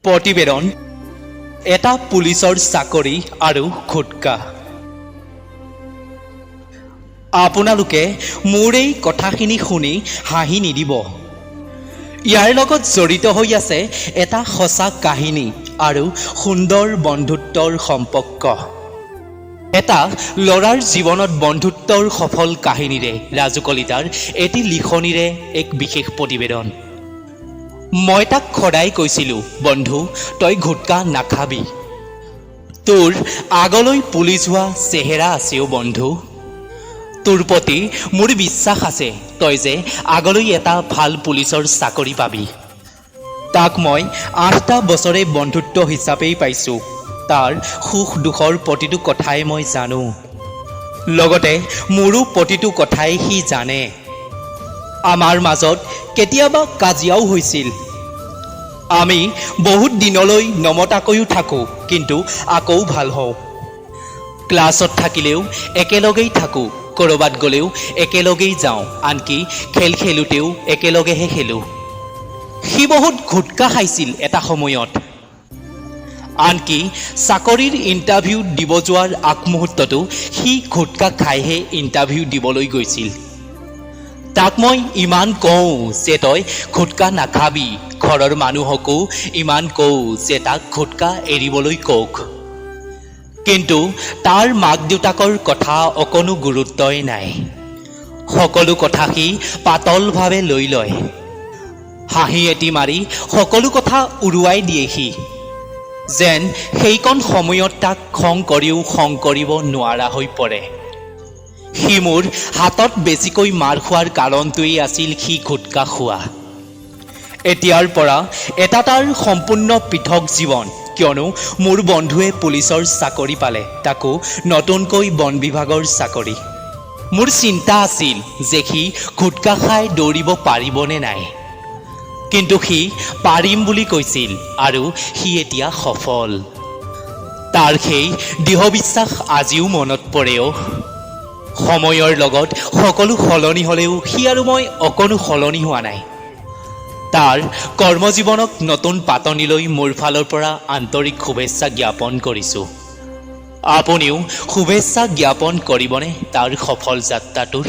প্ৰতিবেদন এটা পুলিচৰ চাকৰি আৰু খুটকা। আপোনালোকে মোৰ এই কথাখিনি শুনি হাঁহি নিদিব। ইয়াৰ লগত জড়িত হৈ আছে এটা সঁচা কাহিনী আৰু সুন্দৰ বন্ধুত্বৰ সম্পৰ্ক। এটা ল'ৰাৰ জীৱনত বন্ধুত্বৰ সফল কাহিনীৰে ৰাজু কলিতাৰ এটি লিখনিৰে এক বিশেষ প্ৰতিবেদন। মই তাক সদায় কৈছিলোঁ, বন্ধু তই গুটকা নাখাবি। তোৰ আগলৈ পুলিচ হোৱা চেহেৰা আছেও বন্ধু। তোৰ প্ৰতি মোৰ বিশ্বাস আছে, তই যে আগলৈ এটা ভাল পুলিচৰ চাকৰি পাবি। তাক মই 8টা বছৰে বন্ধুত্ব হিচাপেই পাইছোঁ। তাৰ সুখ দুখৰ প্ৰতিটো কথাই মই জানো, লগতে মোৰো প্ৰতিটো কথাই সি জানে। আমাৰ মাজত কেতিয়াবা কাজিয়াও হৈছিল। আমি বহুত দিনলৈ নমতাকৈও থাকোঁ, কিন্তু আকৌ ভাল হওঁ। ক্লাছত থাকিলেও একেলগেই থাকোঁ, ক'ৰবাত গ'লেও একেলগেই যাওঁ, আনকি খেল খেলোঁতেও একেলগেহে খেলোঁ। সি বহুত গুটকা খাইছিল এটা সময়ত। আনকি চাকৰিৰ ইণ্টাৰভিউ দিব যোৱাৰ আগমুহূৰ্ততো সি গুটকা খাইহে ইণ্টাৰভিউ দিবলৈ গৈছিল। তাক মই ইমান কওঁ যে তই গুটকা নাখাবি, ঘৰৰ মানুহকো ইমান কওঁ যে তাক গুটকা এৰিবলৈ কওক, কিন্তু তাৰ মাক দেউতাকৰ কথা অকণো গুৰুত্বই নাই। সকলো কথা সি পাতলভাৱে লৈ লয়। হাঁহি এটি মাৰি সকলো কথা উৰুৱাই দিয়ে সি, যেন সেইকণ সময়ত তাক খং কৰিও খং কৰিব নোৱাৰা হৈ পৰে। সি মোৰ হাতত বেছিকৈ মাৰ খোৱাৰ কাৰণটোৱেই আছিল সি গুটকা খোৱা। এতিয়াৰ পৰা এটা তাৰ সম্পূৰ্ণ পৃথক জীৱন, কিয়নো মোৰ বন্ধুৱে পুলিচৰ চাকৰি পালে, তাকো নতুনকৈ বন বিভাগৰ চাকৰি। মোৰ চিন্তা আছিল যে সি গুটকা খাই দৌৰিব পাৰিবনে নাই, কিন্তু সি পাৰিম বুলি কৈছিল আৰু সি এতিয়া সফল। তাৰ সেই দৃঢ় বিশ্বাস আজিও মনত পৰেও। সময়ৰ লগত সকলো সলনি হ'লেও সি আৰু মই অকণো সলনি হোৱা নাই। তাৰ কৰ্মজীৱনক নতুন পাতনিলৈ মোৰ ফালৰ পৰা আন্তৰিক শুভেচ্ছা জ্ঞাপন কৰিছোঁ। আপুনিও শুভেচ্ছা জ্ঞাপন কৰিবনে তাৰ সফল যাত্ৰাটোৰ?